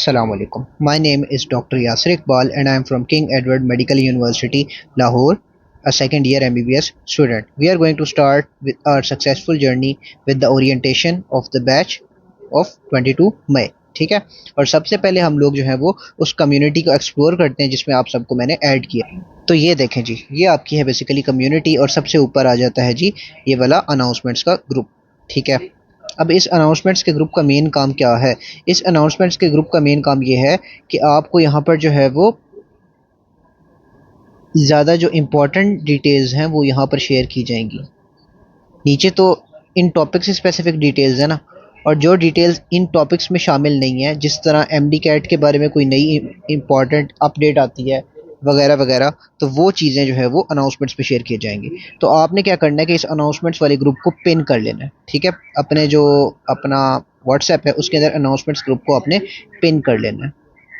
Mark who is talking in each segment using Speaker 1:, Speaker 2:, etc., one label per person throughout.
Speaker 1: Assalamu alaikum. My name is Dr. Yasir Iqbal and I am from King Edward Medical University, Lahore, a second year MBBS student. We are going to start with our successful journey with the orientation of the batch of 22 मई. ठीक है, और सबसे पहले हम लोग जो है वो उस कम्युनिटी को एक्सप्लोर करते हैं जिसमें आप सबको मैंने ऐड किया. तो ये देखें जी, ये आपकी है बेसिकली कम्युनिटी और सबसे ऊपर आ जाता है जी ये वाला अनाउंसमेंट्स का ग्रुप. ठीक है, अब इस अनाउंसमेंट्स के ग्रुप का मेन काम क्या है? इस अनाउंसमेंट्स के ग्रुप का मेन काम ये है कि आपको यहाँ पर जो है वो ज़्यादा जो इम्पोर्टेंट डिटेल्स हैं वो यहाँ पर शेयर की जाएंगी. नीचे तो इन टॉपिक्स से स्पेसिफिक डिटेल्स है ना, और जो डिटेल्स इन टॉपिक्स में शामिल नहीं है, जिस तरह एमडी कैट के बारे में कोई नई इम्पॉर्टेंट अपडेट आती है वगैरह वगैरह, तो वो चीज़ें जो है वो अनाउंसमेंट्स पे शेयर की जाएंगी. तो आपने क्या करना है कि इस अनाउंसमेंट्स वाले ग्रुप को पिन कर लेना है. ठीक है, अपने जो अपना व्हाट्सएप है उसके अंदर अनाउंसमेंट्स ग्रुप को आपने पिन कर लेना है.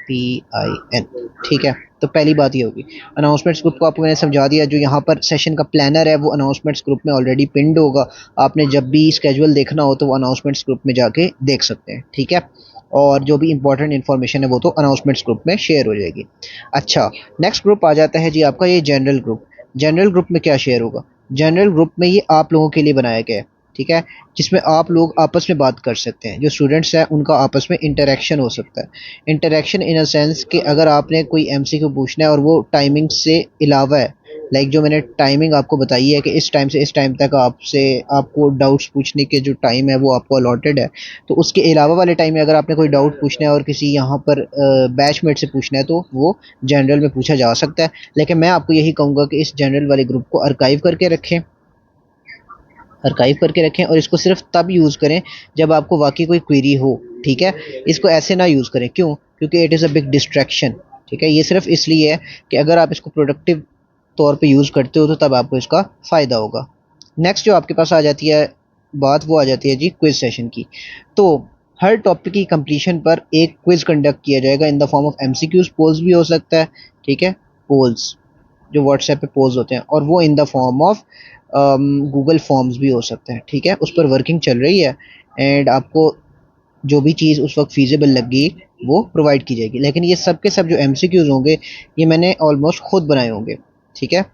Speaker 1: PIN. ठीक है, तो पहली बात ये होगी. अनाउंसमेंट्स ग्रुप को आपको मैंने समझा दिया. जो यहाँ पर सेशन का प्लानर है वो अनाउंसमेंट्स ग्रुप में ऑलरेडी पिंड होगा. आपने जब भी स्केजुअल देखना हो तो वो अनाउंसमेंट्स ग्रुप में जाके देख सकते हैं. ठीक है, और जो भी इंपॉर्टेंट इन्फॉर्मेशन है वो तो अनाउंसमेंट्स ग्रुप में शेयर हो जाएगी. अच्छा, नेक्स्ट ग्रुप आ जाता है जी आपका ये जनरल ग्रुप. जनरल ग्रुप में क्या शेयर होगा? जनरल ग्रुप में ये आप लोगों के लिए बनाया गया है. ठीक है, जिसमें आप लोग आपस में बात कर सकते हैं. जो स्टूडेंट्स हैं उनका आपस में इंटरेक्शन हो सकता है. इंटरेक्शन इन अ सेंस कि अगर आपने कोई एमसीक्यू पूछना है और वो टाइमिंग से अलावा है, लाइक जो मैंने टाइमिंग आपको बताई है कि इस टाइम से इस टाइम तक आपसे आपको डाउट्स पूछने के जो टाइम है वो आपको अलॉटेड है, तो उसके अलावा वाले टाइम में अगर आपने कोई डाउट पूछना है और किसी यहाँ पर बैचमेट से पूछना है तो वो जनरल में पूछा जा सकता है. लेकिन मैं आपको यही कहूँगा कि इस जनरल वाले ग्रुप को आर्काइव करके रखें. आर्काइव करके रखें और इसको सिर्फ तब यूज़ करें जब आपको वाकई कोई क्वेरी हो. ठीक है, इसको ऐसे ना यूज़ करें. क्यों? क्योंकि it is a big distraction. ठीक है, ये सिर्फ इसलिए है कि अगर आप इसको प्रोडक्टिव तौर पे यूज़ करते हो तो तब आपको इसका फ़ायदा होगा. नेक्स्ट जो आपके पास आ जाती है बात, वो आ जाती है जी क्विज सेशन की. तो हर टॉपिक की कंप्लीशन पर एक क्विज कंडक्ट किया जाएगा in the form of MCQs. Polls भी हो सकता है. ठीक है, पोल्स जो व्हाट्सएप पे पोज होते हैं, और वो इन the form of Google forms भी हो सकते हैं. ठीक है, उस पर वर्किंग चल रही है एंड आपको जो भी चीज़ उस वक्त फीजिबल लगी वो प्रोवाइड की जाएगी. लेकिन ये सब के सब जो एमसीक्यूज होंगे ये मैंने ऑलमोस्ट खुद बनाए होंगे. ठीक है,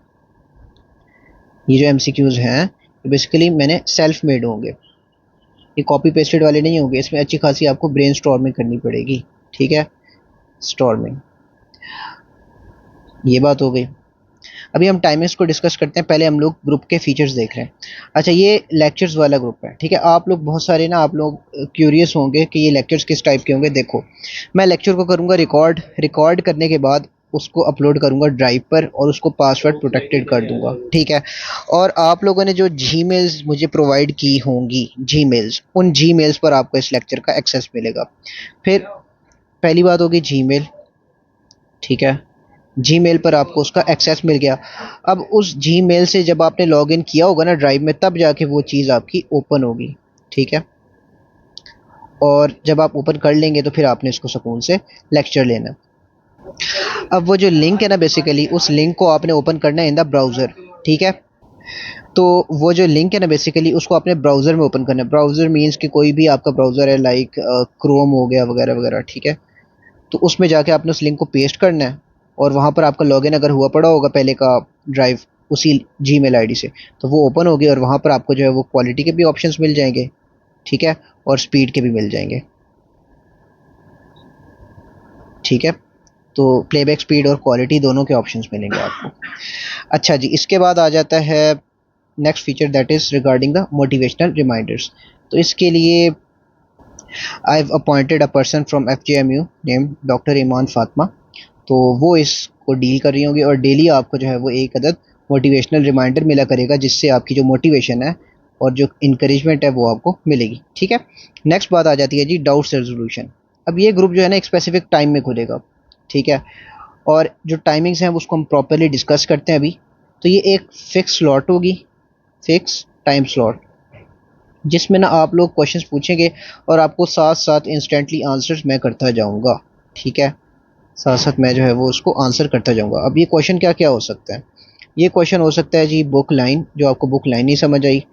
Speaker 1: ये जो एमसीक्यूज हैं बेसिकली मैंने सेल्फ मेड होंगे. ये कॉपी पेस्टेड वाले नहीं होंगे. इसमें अच्छी खासी आपको ब्रेन स्टॉर्मिंग करनी पड़ेगी. ठीक है, स्टॉर्मिंग. ये बात हो गई. अभी हम टाइमिंग्स को डिस्कस करते हैं. पहले हम लोग ग्रुप के फीचर्स देख रहे हैं. अच्छा, ये लेक्चर्स वाला ग्रुप है. ठीक है, आप लोग बहुत सारे ना आप लोग क्यूरियस होंगे कि ये लेक्चर्स किस टाइप के होंगे. देखो, मैं लेक्चर को करूँगा रिकॉर्ड करने के बाद उसको अपलोड करूँगा ड्राइव पर और उसको पासवर्ड प्रोटेक्टेड कर दूंगा. ठीक है, और आप लोगों ने जो जीमेल्स मुझे प्रोवाइड की होंगी, जीमेल्स, उन जीमेल्स पर आपको इस लेक्चर का एक्सेस मिलेगा. फिर पहली बात होगी जीमेल. ठीक है, जीमेल पर आपको उसका एक्सेस मिल गया. अब उस जीमेल से जब आपने लॉगिन किया होगा ना ड्राइव में, तब जाके वो चीज़ आपकी ओपन होगी. ठीक है, और जब आप ओपन कर लेंगे तो फिर आपने इसको सुकून से लेक्चर लेना. अब वो जो लिंक है ना, बेसिकली उस लिंक को आपने ओपन करना है इन द ब्राउज़र. ठीक है, तो वो जो लिंक है ना बेसिकली उसको आपने ब्राउज़र में ओपन करना है. ब्राउज़र मीन्स कि कोई भी आपका ब्राउज़र है, लाइक क्रोम हो गया वगैरह वगैरह. ठीक है, तो उसमें जाके आपने उस लिंक को पेस्ट करना है और वहाँ पर आपका लॉगिन अगर हुआ पड़ा होगा पहले का ड्राइव उसी जीमेल आईडी से, तो वो ओपन होगी और वहाँ पर आपको जो है वो क्वालिटी के भी ऑप्शंस मिल जाएंगे. ठीक है, और स्पीड के भी मिल जाएंगे. ठीक है, तो प्लेबैक स्पीड और क्वालिटी दोनों के ऑप्शंस मिलेंगे आपको. अच्छा जी, इसके बाद आ जाता है next feature, that is regarding the motivational reminders. तो इसके लिए I have appointed a person from FJMU name doctor Iman Fatima. तो वो इसको डील कर रही होंगी और डेली आपको जो है वो एक अदद मोटिवेशनल रिमाइंडर मिला करेगा, जिससे आपकी जो मोटिवेशन है और जो इंकरेजमेंट है वो आपको मिलेगी. ठीक है, नेक्स्ट बात आ जाती है जी डाउट्स रेजोल्यूशन. अब ये ग्रुप जो है ना एक स्पेसिफिक टाइम में खुलेगा. ठीक है, और जो टाइमिंग्स हैं उसको हम प्रॉपरली डिस्कस करते हैं अभी. तो ये एक फिक्स स्लॉट होगी, फिक्स टाइम स्लॉट, जिसमें ना आप लोग क्वेश्चंस पूछेंगे और आपको साथ साथ इंस्टेंटली आंसर्स मैं करता जाऊंगा. ठीक है, साथ साथ मैं जो है वो उसको आंसर करता जाऊंगा. अब ये क्वेश्चन क्या क्या हो सकता है? ये क्वेश्चन हो सकता है जी बुक लाइन, जो आपको बुक लाइन नहीं समझ आई.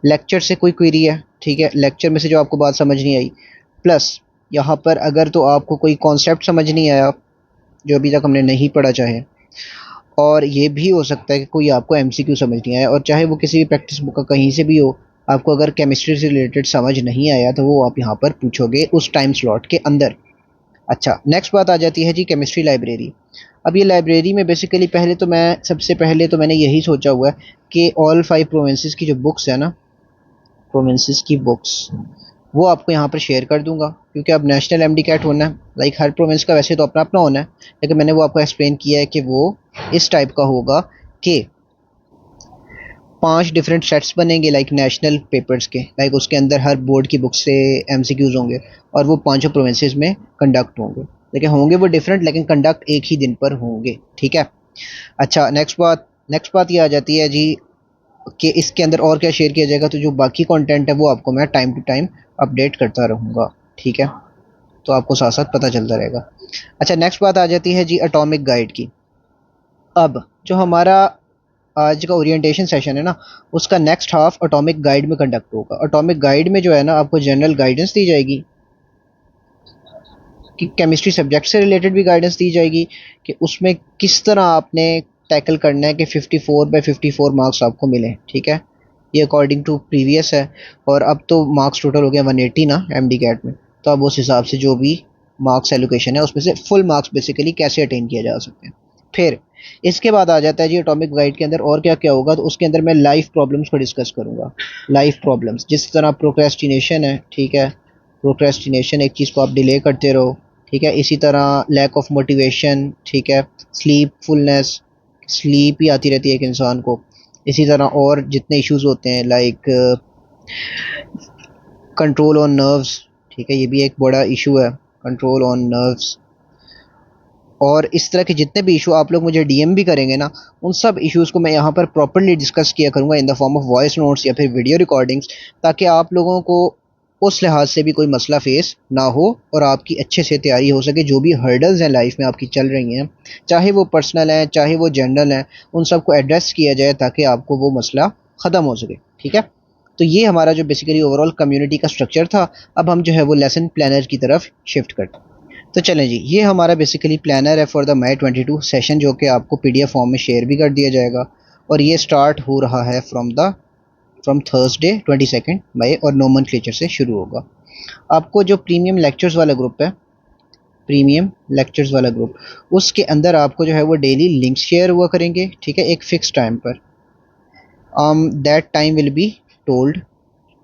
Speaker 1: लेक्चर से कोई क्वेरी है. ठीक है, लेक्चर में से जो आपको बात समझ नहीं आई, प्लस यहाँ पर अगर तो आपको कोई कॉन्सेप्ट समझ नहीं आया जो अभी तक हमने नहीं पढ़ा चाहे, और ये भी हो सकता है कि कोई आपको एमसीक्यू समझ नहीं आया, और चाहे वो किसी भी प्रैक्टिस बुक का कहीं से भी हो, आपको अगर केमिस्ट्री से रिलेटेड समझ नहीं आया तो वो आप यहाँ पर पूछोगे उस टाइम स्लॉट के अंदर। अच्छा, नेक्स्ट बात आ जाती है जी केमिस्ट्री लाइब्रेरी। अब ये लाइब्रेरी में बेसिकली पहले तो मैं सबसे पहले तो मैंने यही सोचा हुआ है कि ऑल 5 प्रोविंसेस की जो बुक्स है ना, प्रोविंसेस की बुक्स, वो आपको यहाँ पर शेयर कर दूंगा, क्योंकि अब नेशनल एमडी कैट होना है। लाइक हर प्रोविंस का वैसे तो अपना अपना होना है, लेकिन मैंने वो आपको एक्सप्लेन किया है कि वो इस टाइप का होगा कि 5 डिफरेंट सेट्स बनेंगे लाइक नेशनल पेपर्स के, लाइक उसके अंदर हर बोर्ड की बुक से एमसीक्यूज होंगे और वो पांचों प्रोविंसेस में कंडक्ट होंगे, लेकिन होंगे वो डिफरेंट, लेकिन कंडक्ट एक ही दिन पर होंगे, ठीक है। अच्छा, नेक्स्ट बात ये आ जाती है जी कि इसके अंदर और क्या शेयर किया जाएगा, तो जो बाकी कंटेंट है वो आपको मैं टाइम टू टाइम अपडेट करता रहूँगा, ठीक है, तो आपको साथ साथ पता चलता रहेगा। अच्छा, नेक्स्ट बात आ जाती है जी एटॉमिक गाइड की। अब जो हमारा आज का ओरिएंटेशन सेशन है ना, उसका नेक्स्ट हाफ एटॉमिक गाइड में कंडक्ट होगा। एटॉमिक गाइड में जो है ना, आपको जनरल गाइडेंस दी जाएगी कि केमिस्ट्री सब्जेक्ट से रिलेटेड भी गाइडेंस दी जाएगी कि उसमें किस तरह आपने टैकल करना है कि 54/54 मार्क्स आपको मिले, ठीक है। ये अकॉर्डिंग टू प्रीवियस है, और अब तो मार्क्स टोटल हो गया 180 ना एमडी कैट में, तो अब उस हिसाब से जो भी मार्क्स एलोकेशन है उसमें से फुल मार्क्स बेसिकली कैसे अटेन किया जा सकते हैं। फिर इसके बाद आ जाता है जी एटॉमिक गाइड के अंदर और क्या क्या होगा, तो उसके अंदर मैं लाइफ प्रॉब्लम्स को डिस्कस करूंगा। लाइफ प्रॉब्लम्स जिस तरह प्रोक्रेस्टिनेशन है, ठीक है, प्रोक्रेस्टिनेशन एक चीज़ को आप डिले करते रहो, ठीक है, इसी तरह लैक ऑफ मोटिवेशन, ठीक है, स्लीपफुलनेस, स्लीप ही आती रहती है एक इंसान को, इसी तरह और जितने इश्यूज होते हैं लाइक कंट्रोल ऑन नर्व्स, ठीक है, ये भी एक बड़ा इशू है, कंट्रोल ऑन नर्व्स। और इस तरह के जितने भी इशू आप लोग मुझे डीएम भी करेंगे ना, उन सब इश्यूज़ को मैं यहाँ पर प्रॉपरली डिस्कस किया करूँगा इन the form of voice notes या फिर वीडियो रिकॉर्डिंग्स, ताकि आप लोगों को उस लिहाज से भी कोई मसला फेस ना हो और आपकी अच्छे से तैयारी हो सके। जो भी हर्डल्स हैं लाइफ में आपकी चल रही हैं, चाहे वो पर्सनल हैं चाहे वो जनरल हैं, उन सबको एड्रेस किया जाए ताकि आपको वो मसला ख़त्म हो सके, ठीक है। तो ये हमारा जो बेसिकली ओवरऑल कम्युनिटी का स्ट्रक्चर था। अब हम जो है वो लेसन प्लानर की तरफ शिफ्ट करते हैं। तो चलें जी, ये हमारा बेसिकली प्लानर है फॉर द मई 22 सेशन, जो कि आपको पीडीएफ फॉर्म में शेयर भी कर दिया जाएगा, और ये स्टार्ट हो रहा है फ्रॉम थर्सडे 22 मई, और नोमेनक्लेचर से शुरू होगा। आपको जो प्रीमियम लेक्चर्स वाला ग्रुप है, प्रीमियम लेक्चर्स वाला ग्रुप, उसके अंदर आपको जो है वो डेली लिंक्स शेयर हुआ करेंगे, ठीक है, एक फिक्स टाइम पर। That time will be told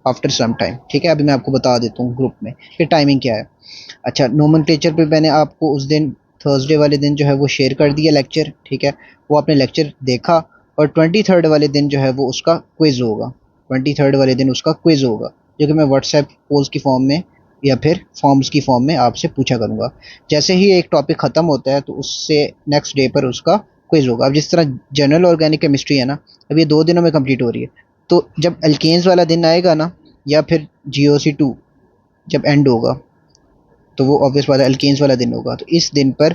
Speaker 1: after some time, ठीक है। अभी मैं आपको बता देता हूँ ग्रुप में कि टाइमिंग क्या है। अच्छा, नोमेनक्लेचर पे मैंने आपको उस दिन थर्सडे वाले दिन जो है वो शेयर कर दिया लेक्चर, ठीक है, वो आपने लेक्चर देखा, और 23rd वाले दिन जो है वो उसका क्विज होगा। 23rd वाले दिन उसका क्विज होगा, जो कि मैं व्हाट्सएप पोल्स की फॉर्म में या फिर फॉर्म्स की फॉर्म में आपसे पूछा करूँगा। जैसे ही एक टॉपिक ख़त्म होता है तो उससे नेक्स्ट डे पर उसका क्विज होगा। अब जिस तरह जनरल ऑर्गेनिक केमिस्ट्री है ना, अब ये 2 दिनों में कंप्लीट हो रही है, तो जब एल्केन्स वाला दिन आएगा ना, या फिर GOC2 जब एंड होगा, तो वो ऑब्वियस बात है एल्केन्स वाला दिन होगा, तो इस दिन पर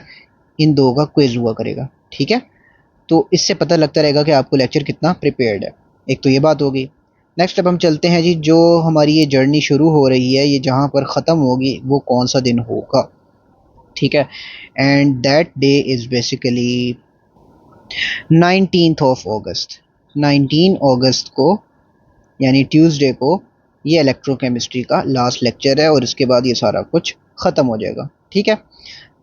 Speaker 1: इन दो का क्विज हुआ करेगा, ठीक है। तो इससे पता लगता रहेगा कि आपको लेक्चर कितना प्रिपेयर्ड है। एक तो ये बात होगी। नेक्स्ट अब हम चलते हैं जी, जो हमारी ये जर्नी शुरू हो रही है, ये जहाँ पर ख़त्म होगी वो कौन सा दिन होगा, ठीक है। And that day is basically 19 अगस्त। 19 अगस्त को यानी ट्यूसडे को ये इलेक्ट्रोकेमिस्ट्री का लास्ट लेक्चर है, और इसके बाद ये सारा कुछ ख़त्म हो जाएगा, ठीक है।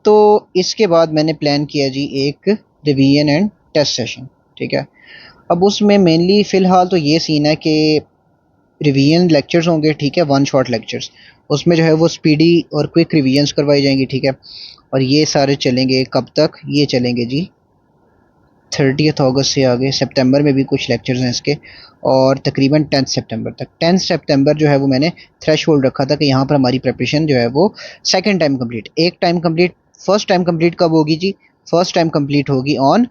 Speaker 1: तो इसके बाद मैंने प्लान किया जी एक रिवीजन एंड टेस्ट सेशन, ठीक है। अब उसमें मेनली फ़िलहाल तो ये सीन है कि रिवीजन लेक्चर्स होंगे, ठीक है, वन शॉट लेक्चर्स, उसमें जो है वो स्पीडी और क्विक रिवीजन्स करवाई जाएंगी, ठीक है। और ये सारे चलेंगे कब तक, ये चलेंगे जी 30 अगस्त से आगे। सितंबर में भी कुछ लेक्चर्स हैं इसके, और तकरीबन 10 सितंबर तक। 10 सितंबर जो है वो मैंने थ्रेश होल्ड रखा था कि यहाँ पर हमारी प्रिपरेशन जो है वो सेकेंड टाइम कंप्लीट, एक time complete, first time complete कब होगी जी, फर्स्ट टाइम कंप्लीट होगी ऑन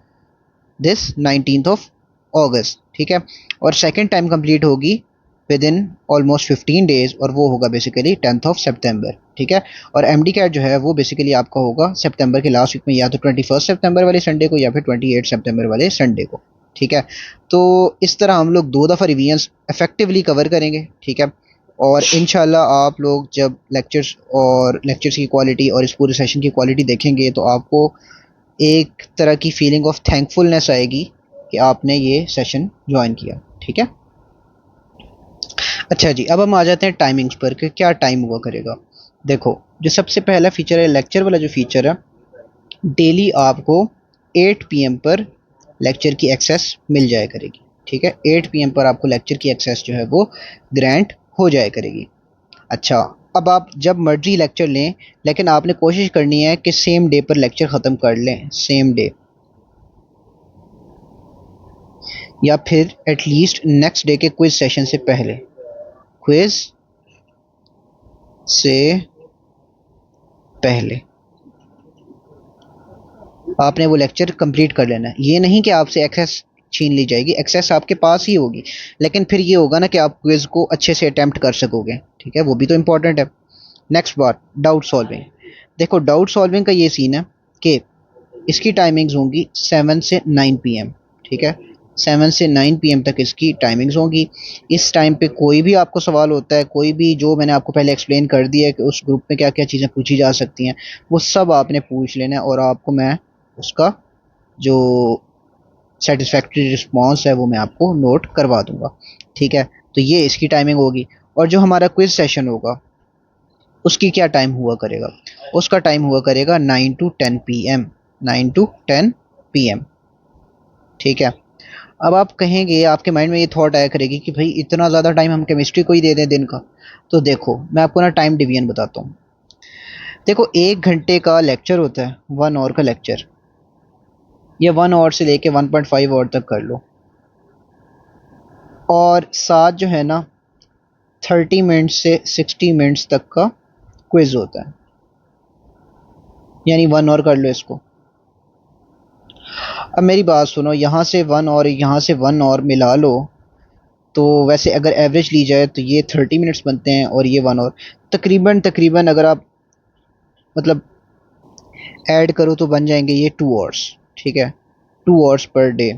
Speaker 1: दिस 19 अगस्त, ठीक है। और सेकेंड टाइम कंप्लीट होगी विद इन ऑलमोस्ट 15 डेज, और वो होगा बेसिकली 10 सितंबर, ठीक है। और एम डी कैट जो है वो बेसिकली आपका होगा सितंबर के लास्ट वीक में, या तो 21 सितंबर वाले संडे को या फिर 28 सितंबर वाले संडे को, ठीक है। तो इस तरह हम लोग 2 दफ़ा रिवीजन्स इफेक्टिवली कवर करेंगे, ठीक है। और इंशाल्लाह आप लोग जब लेक्चर्स की क्वालिटी और इस पूरे सेशन की क्वालिटी देखेंगे तो आपको एक तरह की फीलिंग ऑफ थैंकफुलनेस आएगी कि आपने ये सेशन ज्वाइन किया। ठीक है, अच्छा जी, अब हम आ जाते हैं टाइमिंग्स पर कि क्या टाइम हुआ करेगा। देखो, जो सबसे पहला फीचर है लेक्चर वाला, जो फीचर है, डेली आपको 8 पीएम पर लेक्चर की एक्सेस मिल जाया करेगी। ठीक है, 8 पीएम पर आपको लेक्चर की एक्सेस जो है वो ग्रांट हो जाया करेगी। अच्छा, अब आप जब मर्जी लेक्चर लें, लेकिन आपने कोशिश करनी है कि सेम डे पर लेक्चर ख़त्म कर लें, सेम डे, या फिर एटलीस्ट नेक्स्ट डे के क्विज सेशन से पहले। क्विज से पहले आपने वो लेक्चर कंप्लीट कर लेना है। ये नहीं कि आपसे एक्सेस छीन ली जाएगी, एक्सेस आपके पास ही होगी, लेकिन फिर ये होगा ना कि आप क्विज को अच्छे से अटेम्प्ट कर सकोगे। ठीक है, वो भी तो इम्पोर्टेंट है। नेक्स्ट बात, डाउट सॉल्विंग। देखो, डाउट सॉल्विंग का ये सीन है कि इसकी टाइमिंग्स होंगी 7 से 9 पीएम। ठीक है, 7 से 9 पीएम तक इसकी टाइमिंग्स होंगी। इस टाइम पे कोई भी आपको सवाल होता है, कोई भी, जो मैंने आपको पहले एक्सप्लेन कर दिया है कि उस ग्रुप में क्या क्या चीज़ें पूछी जा सकती हैं, वो सब आपने पूछ लेना है और आपको मैं उसका जो सेटिस्फैक्ट्री रिस्पॉन्स है वो मैं आपको नोट करवा दूंगा। ठीक है, तो ये इसकी टाइमिंग होगी। और जो हमारा क्विज सेशन होगा उसकी क्या टाइम हुआ करेगा, उसका टाइम हुआ करेगा 9 टू 10 पीएम, 9 टू 10 पीएम। ठीक है, अब आप कहेंगे, आपके माइंड में ये थॉट आया करेगी कि भाई इतना ज़्यादा टाइम हम केमिस्ट्री को ही दे दें दिन का। तो देखो, मैं आपको ना टाइम डिवीजन बताता हूँ। देखो, 1 घंटे का लेक्चर होता है, 1 आवर का लेक्चर, ये 1 आवर से लेके 1.5 आवर तक कर लो, और साथ जो है ना 30 मिनट्स से 60 मिनट्स तक का क्विज होता है, यानी 1 आवर कर लो इसको। अब मेरी बात सुनो, यहाँ से 1 आवर, यहाँ से 1 आवर मिला लो, तो वैसे अगर एवरेज ली जाए तो ये 30 मिनट्स बनते हैं और ये 1 आवर। तकरीबन तकरीबन अगर आप मतलब ऐड करो तो बन जाएंगे ये 2 आवर्स। ठीक है, 2 आवर्स पर डे।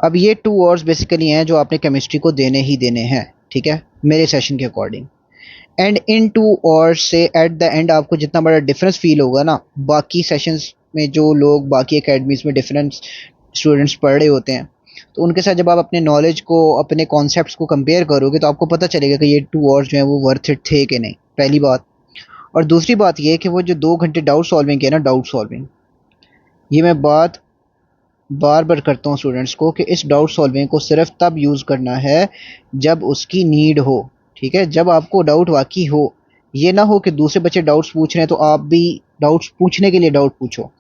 Speaker 1: अब ये 2 आवर्स बेसिकली हैं जो आपने केमिस्ट्री को देने ही देने हैं। ठीक है, मेरे सेशन के अकॉर्डिंग। एंड इन 2 आवर्स से एट द एंड आपको जितना बड़ा डिफरेंस फील होगा ना, बाकी सेशंस में जो लोग बाकी एकेडमीज़ में डिफरेंट स्टूडेंट्स पढ़ रहे होते हैं, तो उनके साथ जब आप अपने नॉलेज को, अपने कॉन्सेप्ट्स को कंपेयर करोगे तो आपको पता चलेगा कि ये 2 आवर्स जो हैं वो वर्थ इट थे कि नहीं, पहली बात। और दूसरी बात ये कि वो जो 2 घंटे डाउट सॉल्विंग किया ना, डाउट सॉल्विंग, ये मैं बात बार बार करता हूँ स्टूडेंट्स को कि इस डाउट सॉल्विंग को सिर्फ तब यूज़ करना है जब उसकी नीड हो। ठीक है, जब आपको डाउट वाकई हो, ये ना हो कि दूसरे बच्चे डाउट्स पूछ रहे हैं तो आप भी डाउट्स पूछने के लिए डाउट पूछो।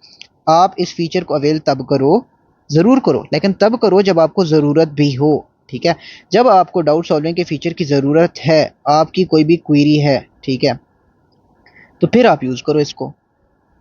Speaker 1: आप इस फीचर को अवेल तब करो, ज़रूर करो, लेकिन तब करो जब आपको ज़रूरत भी हो। ठीक है, जब आपको डाउट सॉल्विंग के फीचर की ज़रूरत है, आपकी कोई भी क्वेरी है, ठीक है, तो फिर आप यूज़ करो इसको।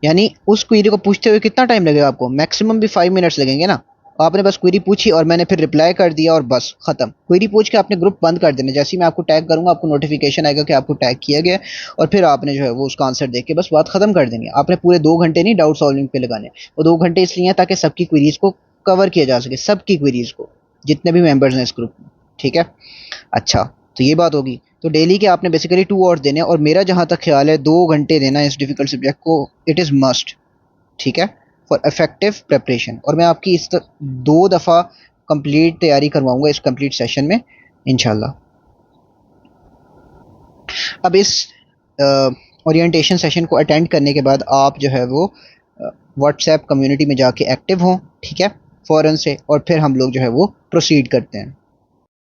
Speaker 1: यानी उस क्वेरी को पूछते हुए कितना टाइम लगेगा आपको, मैक्सिमम भी 5 मिनट्स लगेंगे ना। आपने बस क्वेरी पूछी और मैंने फिर रिप्लाई कर दिया और बस खत्म। क्वेरी पूछ के आपने ग्रुप बंद कर देना, जैसे ही मैं आपको टैग करूंगा आपको नोटिफिकेशन आएगा कि आपको टैग किया गया है, और फिर आपने जो है वो उसका आंसर देख के बस बात खत्म कर देनी है। आपने पूरे 2 घंटे नहीं डाउट सॉल्विंग पे लगाने, वो 2 घंटे इसलिए हैं ताकि सबकी क्वेरीज को कवर किया जा सके, सबकी क्वेरीज को, जितने भी मेंबर्स हैं इस ग्रुप में। ठीक है, अच्छा, तो ये बात होगी। तो डेली के आपने बेसिकली 2 आवर्स देने, और मेरा जहाँ तक ख्याल है 2 घंटे देना इस डिफिकल्ट सब्जेक्ट को, इट इज़ मस्ट। ठीक है, फॉर इफेक्टिव प्रिपरेशन। और मैं आपकी 2 दफ़ा कंप्लीट तैयारी करवाऊंगा इस कंप्लीट सेशन में इंशाल्लाह। अब इस ओरिएंटेशन सेशन को अटेंड करने के बाद आप जो है वो व्हाट्सएप कम्युनिटी में जाके एक्टिव हों। ठीक है, फ़ौरन से, और फिर हम लोग जो है वो प्रोसीड करते हैं।